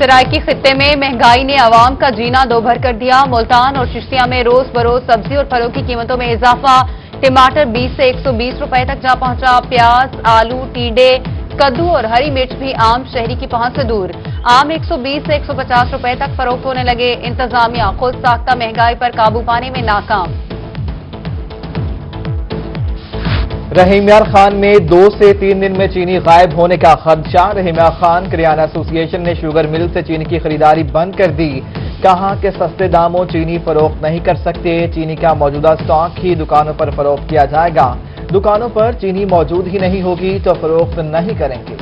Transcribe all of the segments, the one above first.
सरायकी खित्ते में महंगाई ने आवाम का जीना दोभर कर दिया। मुल्तान और चिश्तिया में रोज बरोज सब्जी और फलों की कीमतों में इजाफा। टमाटर 20 से 120 रुपए तक जा पहुंचा। प्याज, आलू, टीडे, कद्दू और हरी मिर्च भी आम शहरी की पहुंच से दूर। आम 120 से 150 रुपए तक फरोख्त होने लगे। इंतजामिया खुद साख्ता महंगाई पर काबू पाने में नाकाम। रहीम यार खान में 2 से 3 दिन में चीनी गायब होने का खदशा। रहीम यार खान करियाना एसोसिएशन ने शुगर मिल से चीनी की खरीदारी बंद कर दी। कहा कि सस्ते दामों चीनी फरोख्त नहीं कर सकते। चीनी का मौजूदा स्टॉक ही दुकानों पर फरोख्त किया जाएगा। दुकानों पर चीनी मौजूद ही नहीं होगी तो फरोख्त नहीं करेंगे।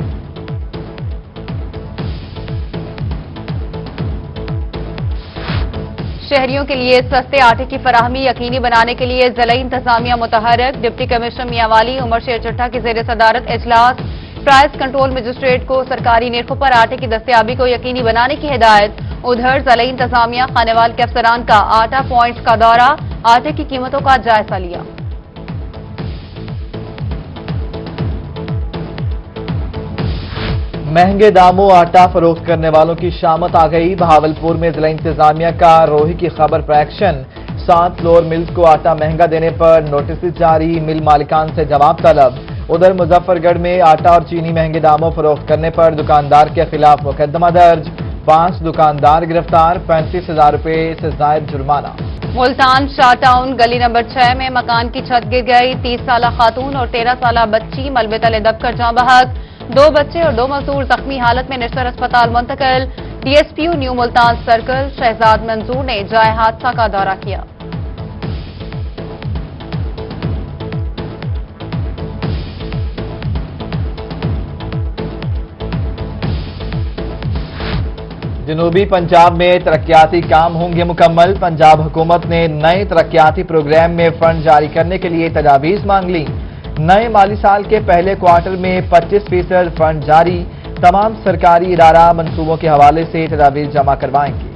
शहरियों के लिए सस्ते आटे की फराहमी यकीनी बनाने के लिए जिला इंतजामिया मुतहरक। डिप्टी कमिश्नर मियांवाली उमर शेर चट्टा की जेर सदारत इजलास। प्राइस कंट्रोल मजिस्ट्रेट को सरकारी नेरखों पर आटे की दस्तयाबी को यकीनी बनाने की हिदायत। उधर जिला इंतजामिया खानेवाल के अफसरान का आटा पॉइंट्स का दौरा। आटे की कीमतों का जायजा लिया। महंगे दामों आटा फरोख्त करने वालों की शामत आ गई। बहावलपुर में जिला इंतजामिया का रोही की खबर पर एक्शन। 7 फ्लोर मिल्स को आटा महंगा देने पर नोटिस जारी। मिल मालिकान से जवाब तलब। उधर मुजफ्फरगढ़ में आटा और चीनी महंगे दामों फरोख्त करने पर दुकानदार के खिलाफ मुकदमा दर्ज। 5 दुकानदार गिरफ्तार। 35,000 रुपए से जायद जुर्माना। मुल्तान शाह टाउन गली नंबर 6 में मकान की छत गिर गई। 30 साला खातून और 13 साला बच्ची मलबे तले दबकर जाँ बहक। 2 बच्चे और 2 मजदूर जख्मी हालत में निस्तर अस्पताल मुंतकिल। डीएसपीओ न्यू मुल्तान सर्कल शहजाद मंजूर ने जाए हादसा का दौरा किया। जनूबी पंजाब में तरक्याती काम होंगे मुकम्मल। पंजाब हुकूमत ने नए तरक्याती प्रोग्राम में फंड जारी करने के लिए तजावीज मांग ली। नए माली साल के पहले क्वार्टर में 25% फंड जारी। तमाम सरकारी इदारा मंसूबों के हवाले से तजावीज जमा करवाएंगे।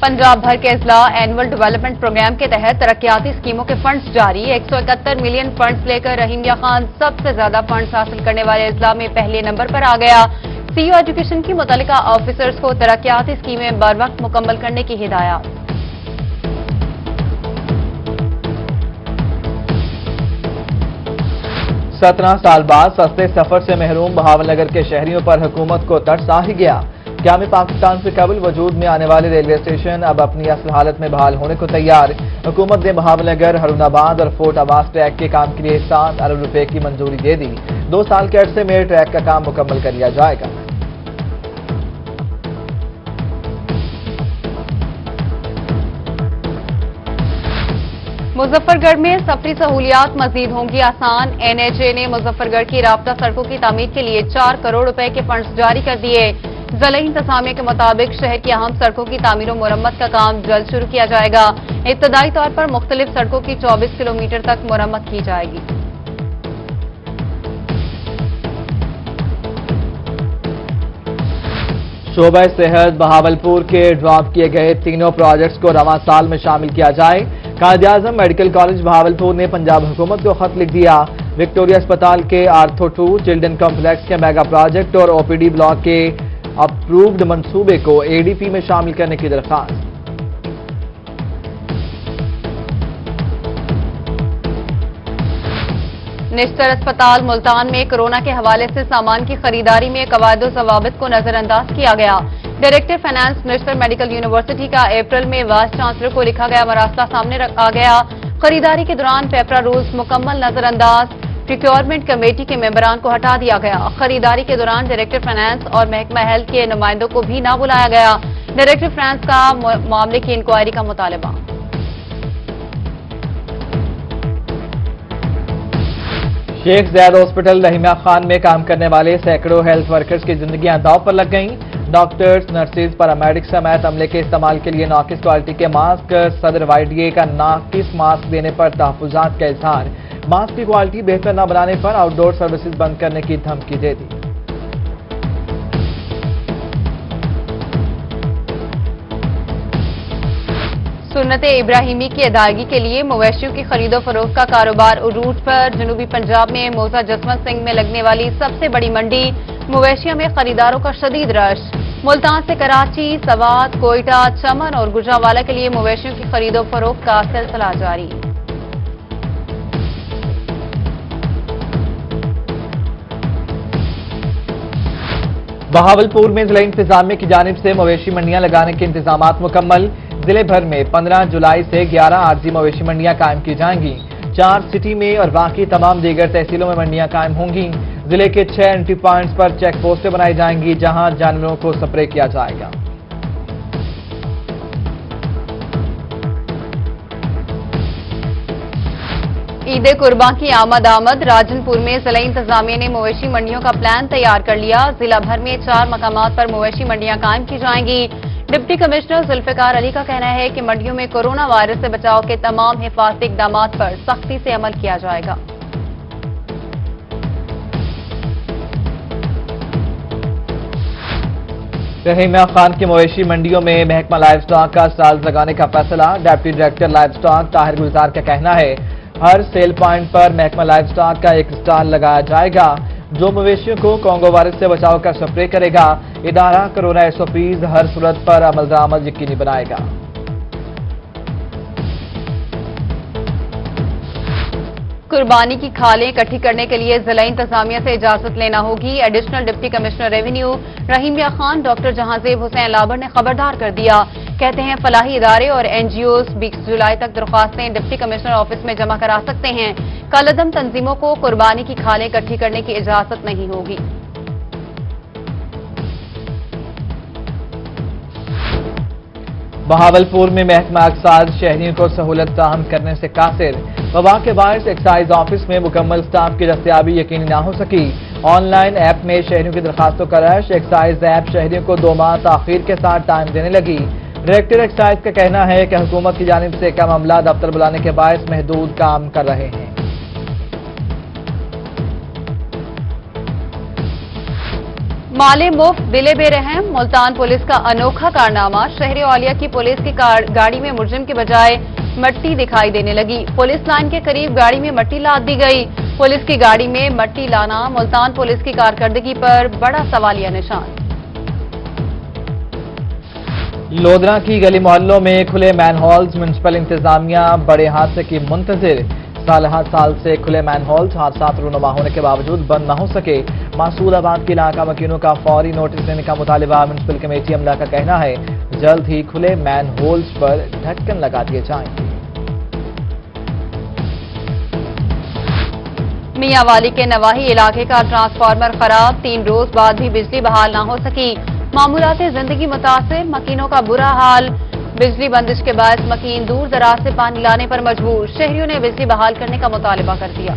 पंजाब भर के अजला एनुअल डेवलपमेंट प्रोग्राम के तहत तरक्याती स्कीमों के फंड्स जारी। 171 मिलियन फंड्स लेकर रहीम यार खान सबसे ज्यादा फंड्स हासिल करने वाले अजला में पहले नंबर पर आ गया। सीईओ एजुकेशन की मुतल्लिका ऑफिसर्स को तरक्याती स्कीमें बर वक्त मुकम्मल करने की हिदायत। 17 साल बाद सस्ते सफर से महरूम बहावलनगर के शहरियों पर हुकूमत को तरस आ ही गया। क़याम पाकिस्तान से कबल वजूद में आने वाले रेलवे स्टेशन अब अपनी असल हालत में बहाल होने को तैयार। हुकूमत ने बहावलनगर, हरुनाबाद और फोर्ट अब्बास ट्रैक के काम के लिए 7 अरब रुपए की मंजूरी दे दी। 2 साल के अरसे में ट्रैक का काम मुकम्मल कर लिया जाएगा। मुजफ्फरगढ़ में सफरी सहूलियात मजीद होंगी आसान। एनएचए ने मुजफ्फरगढ़ की राब्ता सड़कों की तामीर के लिए 4 करोड़ रुपए के फंड्स जारी कर दिए। जिला इंतजामिया के मुताबिक शहर की अहम सड़कों की तामीर और मुरम्मत का काम जल्द शुरू किया जाएगा। इब्तदाई तौर पर मुख्तलिफ सड़कों की 24 किलोमीटर तक मुरम्मत की जाएगी। शोबा सेहत बहावलपुर के ड्रॉप किए गए तीनों प्रोजेक्ट्स को रवां साल में शामिल किया जाए। कायद-ए-आज़म मेडिकल कॉलेज बहावलपुर ने पंजाब हुकूमत को खत लिख दिया। विक्टोरिया अस्पताल के आर्थो 2 चिल्ड्रन कॉम्प्लेक्स के मेगा प्रोजेक्ट और ओपीडी ब्लॉक के अप्रूव्ड मंसूबे को एडीपी में शामिल करने की दरख्वास्त। निश्तर अस्पताल मुल्तान में कोरोना के हवाले से सामान की खरीदारी में कवायद ज़वाबित को नजरअंदाज किया गया। Director finance Nishtar medical university का अप्रैल में वाइस चांसलर को लिखा गया मरासला सामने आ गया। खरीदारी के दौरान पेपरा रूल्स मुकम्मल नजरअंदाज। प्रिक्योरमेंट कमेटी के मेंबरान को हटा दिया गया। खरीदारी के दौरान डायरेक्टर फाइनेंस और महकमा हेल्थ के नुमाइंदों को भी न बुलाया गया। डायरेक्टर फाइनेंस का मामले की इंक्वायरी का मुतालबा। शेख ज़ैद हॉस्पिटल रहीम यार खान में काम करने वाले सैकड़ों हेल्थ वर्कर्स की जिंदगियां दांव पर लग गईं। डॉक्टर्स, नर्सेज, पैरामेडिक्स समेत अमले के इस्तेमाल के लिए नाकिस क्वालिटी के मास्क। सदर वाईडीए का नाकिस मास्क देने पर तहफ़्फ़ुज़ात का इजहार। मास्क की क्वालिटी बेहतर न बनाने पर आउटडोर सर्विसेज बंद करने की धमकी दे दी। सुन्नत इब्राहिमी की अदायगी के लिए मवेशियों की खरीदो फरोख्त का कारोबार उरूज पर। जनूबी पंजाब में मौजा जसवंत सिंह में लगने वाली सबसे बड़ी मंडी مویشیوں میں خریداروں کا شدید رش۔ ملتان سے کراچی، سوات، کوئٹہ، چمن اور گجرانوالہ کے لیے مویشیوں کی خرید و فروخت کا سلسلہ جاری۔ بہاولپور میں ضلع انتظامیہ کی جانب سے مویشی منڈیاں لگانے کے انتظامات مکمل۔ ضلع بھر میں 15 جولائی سے 11 عارضی مویشی منڈیاں قائم کی جائیں گی۔ 4 سٹی میں اور باقی تمام دیگر تحصیلوں میں منڈیاں قائم ہوں گی۔ ضلع کے 6 انٹری پوائنٹس پر چیک پوسٹیں بنائی جائیں گی جہاں جانوروں کو سپرے کیا جائے گا۔ عید قربان کی آمد راجن پور میں ضلع انتظامیہ نے مویشی منڈیوں کا پلان تیار کر لیا۔ ضلع بھر میں 4 مقامات پر مویشی منڈیاں قائم کی جائیں گی۔ ڈپٹی کمشنر ذوالفقار علی کا کہنا ہے کہ منڈیوں میں کورونا وائرس سے بچاؤ کے تمام حفاظتی اقدامات پر سختی سے عمل کیا جائے گا۔ رحیم خان کی مویشی منڈیوں میں محکمہ لائف سٹاک کا سٹال لگانے کا فیصلہ۔ Deputy director livestock Tahir Gulzar کا کہنا ہے ہر سیل پوائنٹ پر محکمہ لائف سٹاک کا ایک سٹال لگایا جائے گا جو مویشیوں کو کونگو وائرس سے بچاؤ کا سپرے کرے گا۔ ادارہ کورونا SOPs ہر صورت پر عمل درآمد یقینی بنائے گا۔ قربانی کی کھالیں اکٹھی کرنے کے لیے ضلع انتظامیہ سے اجازت لینا ہوگی۔ Additional deputy commissioner revenue Rahim Yar Khan doctor Jahanzeb Hussain Labar نے خبردار کر دیا۔ کہتے ہیں فلاحی ادارے اور NGOs 20 جولائی تک درخواستیں ڈپٹی کمشنر آفس میں جمع کرا سکتے ہیں۔ کالعدم تنظیموں کو قربانی کی کھالیں اکٹھی کرنے کی اجازت نہیں ہوگی۔ بہاولپور میں محکمہ اقتصاد شہریوں کو سہولت فراہم کرنے سے قاصر۔ وبا کے باعث ایکسائز آفس میں مکمل سٹاف کی دستیابی یقینی نہ ہو سکی۔ آن لائن ایپ میں شہریوں کی درخواستوں کا رش۔ ایکسائز ایپ شہریوں کو 2 ماہ تاخیر کے ساتھ ٹائم دینے لگی۔ ڈائریکٹر ایکسائز کا کہنا ہے کہ حکومت کی جانب سے کم عملہ دفتر بلانے کے باعث محدود کام کر رہے ہیں۔ مالے مفت بلے بے رحم، ملتان پولیس کا انوکھا کارنامہ۔ شہر اولیاء کی پولیس کی گاڑی میں مجرم کے بجائے مٹی دکھائی دینے لگی۔ پولیس لائن کے قریب گاڑی میں مٹی لاد دی گئی۔ پولیس کی گاڑی میں مٹی لانا ملتان پولیس کی کارکردگی پر بڑا سوالیہ نشان۔ لودھرا کی گلی محلوں میں کھلے مین ہولز، میونسپل انتظامیہ بڑے حادثے کی منتظر۔ سال سے کھلے مین ہولز حادثات رونما ہونے کے باوجود بند نہ ہو سکے۔ معصول آباد کے علاقہ مکینوں کا فوری نوٹس دینے کا مطالبہ۔ میونسپل کمیٹی عملہ کا کہنا ہے جلد ہی کھلے مین ہولز پر ڈھکن لگا دیے جائیں گے۔ میاں والی کے نواحی علاقے کا ٹرانسفارمر خراب، 3 روز بعد بھی بجلی بحال نہ ہو سکی۔ معمولات زندگی متاثر، مکینوں کا برا حال۔ بجلی بندش کے باعث مکین دور دراز سے پانی لانے پر مجبور۔ شہریوں نے بجلی بحال کرنے کا مطالبہ کر دیا۔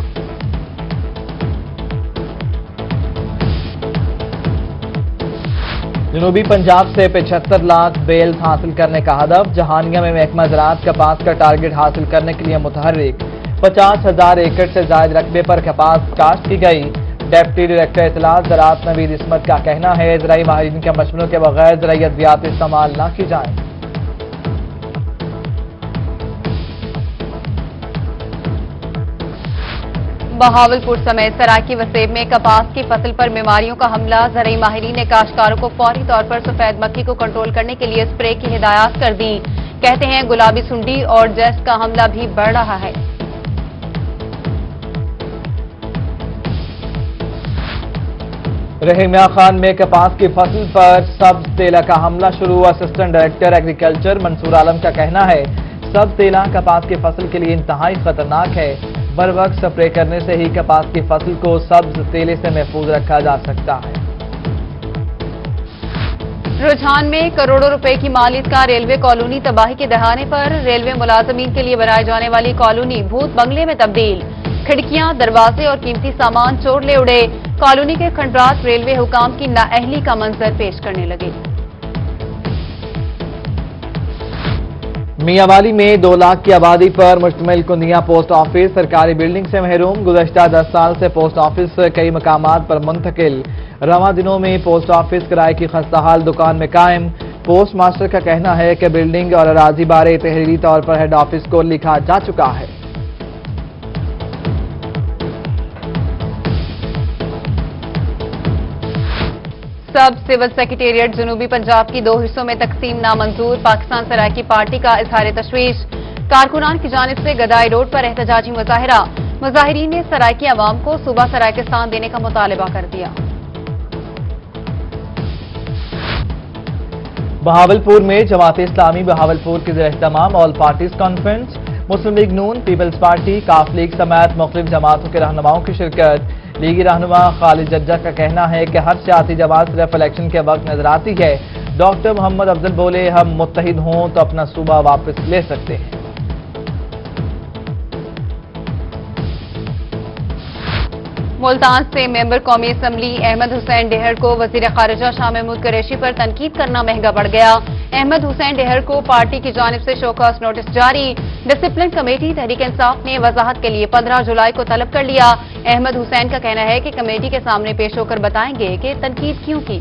جنوبی پنجاب سے 75 لاکھ بیلز حاصل کرنے کا ہدف۔ جہانیہ میں محکمہ زراعت کپاس کا ٹارگٹ حاصل کرنے کے لیے متحرک۔ 50,000 ایکڑ سے زائد رقبے پر کپاس کاشت کی گئی۔ ڈپٹی ڈائریکٹر اطلاعات زراعت نوید عصمت کا کہنا ہے زرعی ماہرین کے مشوروں کے بغیر زرعی ادویات استعمال نہ کی جائیں۔ بہاولپور سمیت سرائیکی وسیب میں کپاس کی فصل پر بیماریوں کا حملہ۔ زرعی ماہرین نے کاشتکاروں کو فوری طور پر سفید مکھی کو کنٹرول کرنے کے لیے اسپرے کی ہدایات کر دیں۔ کہتے ہیں گلابی سنڈی اور جیسٹ کا حملہ بھی بڑھ رہا ہے۔ رحیمیہ خان میں کپاس کی فصل پر سبز تیلا کا حملہ شروع۔ اسسٹنٹ ڈائریکٹر ایگریکلچر منصور عالم کا کہنا ہے سبز تیلا کپاس کی فصل کے لیے انتہائی خطرناک ہے۔ بر وقت سپرے کرنے سے ہی کپاس کی فصل کو سبز تیلے سے محفوظ رکھا جا سکتا ہے۔ رجحان میں کروڑوں روپے کی مالیت کا ریلوے کالونی تباہی کے دہانے پر۔ ریلوے ملازمین کے لیے بنائے جانے والی کالونی بھوت بنگلے میں تبدیل۔ کھڑکیاں، دروازے اور قیمتی سامان چور لے اڑے۔ کالونی کے کھنڈرات ریلوے حکام کی نااہلی کا منظر پیش کرنے لگے۔ میاں والی میں 2 لاکھ کی آبادی پر مشتمل کندیا پوسٹ آفس سرکاری بلڈنگ سے محروم۔ گزشتہ 10 سال سے پوسٹ آفس کئی مقامات پر منتقل۔ رواں دنوں میں پوسٹ آفس کرائے کی خستہ حال دکان میں قائم۔ پوسٹ ماسٹر کا کہنا ہے کہ بلڈنگ اور اراضی بارے تحریری طور پر ہیڈ آفس کو لکھا جا چکا ہے۔ सब सिविल सेक्रेटेरिएट जनूबी पंजाब की 2 हिस्सों में तकसीम नामंजूर। पाकिस्तान सरायकी पार्टी का इजहार तशवीश। कारकुनान की जानिब से गदाई रोड पर एहतजाजी मुजाहिरा। मुजाहिरीन ने सरायकी अवाम को सूबा सरायकिस्तान देने का मुतालबा कर दिया। बहावलपुर में जमात इस्लामी बहावलपुर के ज़ेर-ए-एहतमाम ऑल पार्टीज कॉन्फ्रेंस, मुस्लिम लीग नून, पीपल्स पार्टी, काफ लीग समेत मुख्तलिफ जमातों के रहनुमाओं की शिरकत। लीगी रहनुमा खालिद जज्जा का कहना है कि हर सियासी जमात सिर्फ इलेक्शन के वक्त नजर आती है। डॉक्टर मोहम्मद अफजल बोले, हम मुत्तहिद हों तो अपना सूबा वापस ले सकते हैं। मुल्तान से मेंबर कौमी असम्बली अहमद हुसैन डेहर को वजीर खारिजा शाह महमूद कुरैशी पर तनकीद करना महंगा पड़ गया। अहमद हुसैन डेहर को पार्टी की जानिब से शोकॉज नोटिस जारी। डिसिप्लिन कमेटी तहरीक इंसाफ ने वजाहत के लिए 15 जुलाई को तलब कर लिया। अहमद हुसैन का कहना है कि कमेटी के सामने पेश होकर बताएंगे कि तनकीद क्यों की।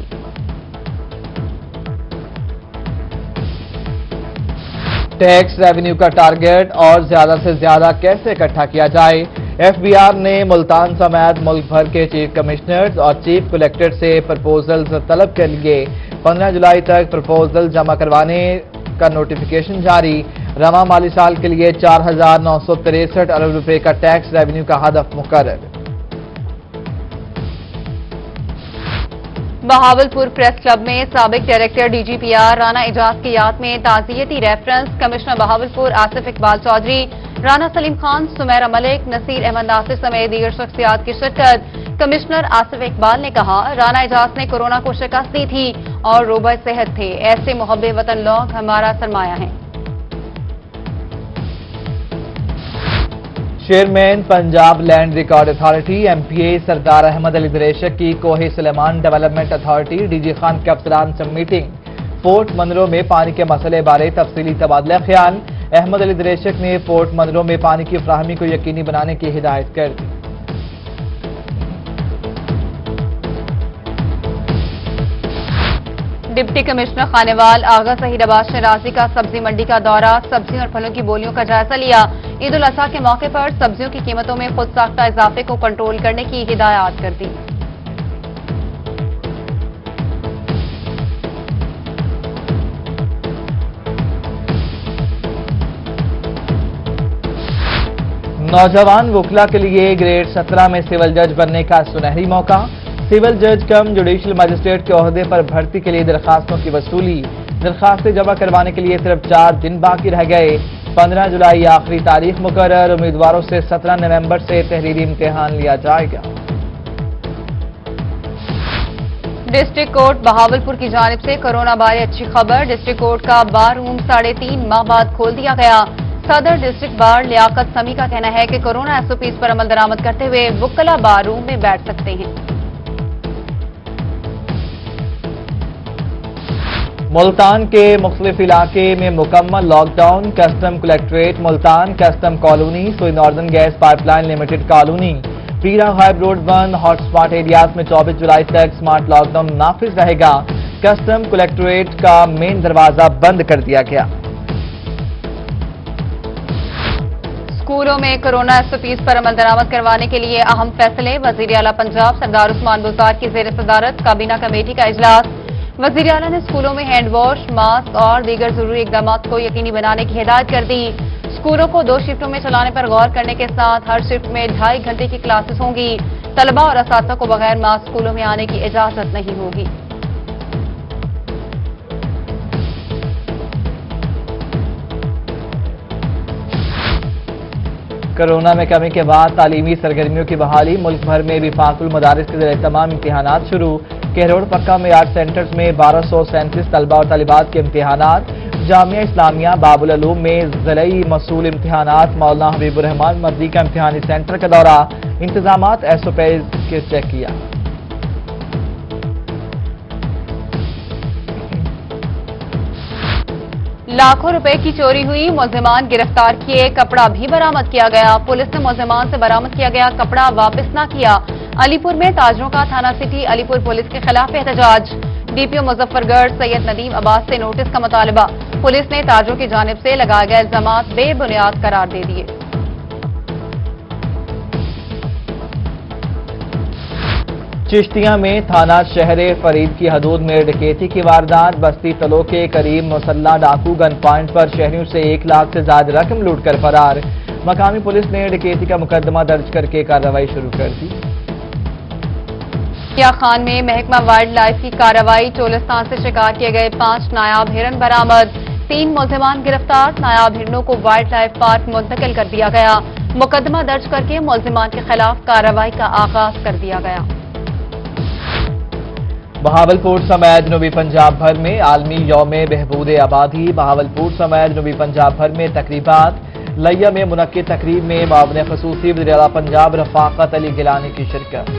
टैक्स रेवेन्यू का टारगेट और ज्यादा से ज्यादा कैसे इकट्ठा किया जाए। एफबीआर ने मुल्तान समेत मुल्क भर के चीफ कमिश्नर्स और चीफ कलेक्टर से प्रपोजल्स तलब कर लिए। 15 जुलाई तक प्रपोजल जमा करवाने का नोटिफिकेशन जारी। रवा माली साल के लिए 4,963 अरब रुपए का टैक्स रेवेन्यू का हदफ मुकर्रर। बहावलपुर प्रेस क्लब में साबिक डायरेक्टर डीजीपीआर राना एजाज की याद में ताज़ियती रेफरेंस। कमिश्नर बहावलपुर आसिफ इकबाल चौधरी, राना सलीम खान, सुमेरा मलिक, नसीर अहमद नासिर समेत दीगर शख्सियात की शिरकत। कमिश्नर आसिफ इकबाल ने कहा, राना एजाज ने कोरोना को शिकस्त दी थी और रोबा सेहत थे। ऐसे मुहब्बे वतन लोग हमारा सरमाया हैं। Chairman Punjab land record authority MPA Sardar Ahmad Ali Dareshak की Koh-e Sulaiman development authority DG Khan के अफसरान से मीटिंग। पोर्ट मंदरों में पानी के मसले बारे तफसीली तबादला ख्याल। अहमद अली दरेशक ने पोर्ट मंदरों में पानी की फ्राहमी को यकीनी बनाने की हिदायत कर दी। डिप्टी कमिश्नर खानेवाल आगा सहीद अब्बास शराजी का सब्जी मंडी का दौरा। सब्जी और फलों की बोलियों का जायजा लिया। ईद उल अजहा के मौके पर सब्जियों की कीमतों में खुद साख्ता इजाफे को कंट्रोल करने की हिदायत कर दी। नौजवान वकला के लिए ग्रेड 17 में सिविल जज बनने का सुनहरी मौका। सिविल जज कम जुडिशियल मजिस्ट्रेट के ओहदे पर भर्ती के लिए दरखास्तों की वसूली। दरखास्तें जमा करवाने के लिए सिर्फ 4 दिन बाकी रह गए। 15 जुलाई आखिरी तारीख मुकर्रर। उम्मीदवारों से 17 नवंबर से तहरीरी इम्तिहान लिया जाएगा। डिस्ट्रिक्ट कोर्ट बहावलपुर की जानिब से कोरोना बारे अच्छी खबर। डिस्ट्रिक्ट कोर्ट का बार रूम 3.5 माह बाद खोल दिया गया। सदर डिस्ट्रिक्ट बार लियाकत समी का कहना है कि कोरोना एसओपीज पर अमल दरामद करते हुए वुक्कला बार रूम में बैठ सकते हैं। मुल्तान के मुख्तलिफ इलाके में मुकम्मल lockdown. Custom collectorate Multan, custom colony, Sui northern gas pipeline limited colony, Pira Ghaib road बंद। हॉटस्पॉट एरियाज में 24 जुलाई तक स्मार्ट लॉकडाउन नाफिज रहेगा। कस्टम कलेक्ट्रेट का मेन दरवाजा बंद कर दिया गया। स्कूलों में कोरोना एसओपीज पर अमल दरामद करवाने के लिए अहम फैसले। वजीर आला पंजाब सरदार उस्मान बुज़दार की ज़ेर सदारत काबीना कमेटी का इजलास। वजीर आला ने स्कूलों में हैंड वॉश, मास्क और दीगर जरूरी इकदाम को यकीनी बनाने की हिदायत कर दी। स्कूलों को 2 शिफ्टों में चलाने पर गौर करने के साथ हर शिफ्ट में 2.5 घंटे की क्लासेस होंगी। तलबा और असातिज़ा को बगैर मास्क स्कूलों में आने की इजाजत नहीं होगी। कोरोना में कमी के बाद तालीमी सरगर्मियों की बहाली। मुल्क भर में विफाकुल मदारिस के ज़रिए तमाम इम्तिहानात शुरू। केरोड़ पक्का में 8 सेंटर्स में 1237 तलबा और तालिबात के इम्तिहानात। जामिया इस्लामिया बाबुल उलूम में ज़िलई मसूल इम्तिहानात। मौलाना हबीबुर रहमान मर्दी का इम्तिहानी सेंटर का दौरा। इंतजामात एसओपीज के चेक किया। लाखों रुपए की चोरी हुई, मुलजिमान गिरफ्तार किए, कपड़ा भी बरामद किया गया। पुलिस ने मुलजिमान से बरामद किया गया कपड़ा वापस न किया। अलीपुर में ताजरों का थाना सिटी अलीपुर पुलिस के खिलाफ एहतजाज। डीपीओ मुजफ्फरगढ़ सैयद नदीम अब्बास से नोटिस का मुतालबा। पुलिस ने ताजरों की जानिब से लगाए गए इल्जामात बेबुनियाद करार दे दिए। چشتیاں میں تھانہ شہر فرید کی حدود میں ڈکیتی کی واردات، بستی تلو کے قریب مسلح ڈاکو گن پوائنٹ پر شہریوں سے 1 لاکھ سے زائد رقم لوٹ کر فرار۔ مقامی پولیس نے ڈکیتی کا مقدمہ درج کر کے کارروائی شروع کر دی۔ کیا خان میں محکمہ وائلڈ لائف کی کارروائی، چولستان سے شکار کیے گئے 5 نایاب ہرن برآمد، 3 ملزمان گرفتار، نایاب ہرنوں کو وائلڈ لائف پارک منتقل کر دیا گیا۔ مقدمہ درج کر کے ملزمان کے خلاف کارروائی کا آغاز کر دیا گیا۔ بہاولپور سمیت جنوبی پنجاب بھر میں عالمی یوم بہبود آبادی، بہاولپور سمیت جنوبی پنجاب بھر میں تقریبات۔ لیا میں منعقد تقریب میں معاون خصوصی وزیر اعلیٰ پنجاب رفاقت علی گیلانی کی شرکت۔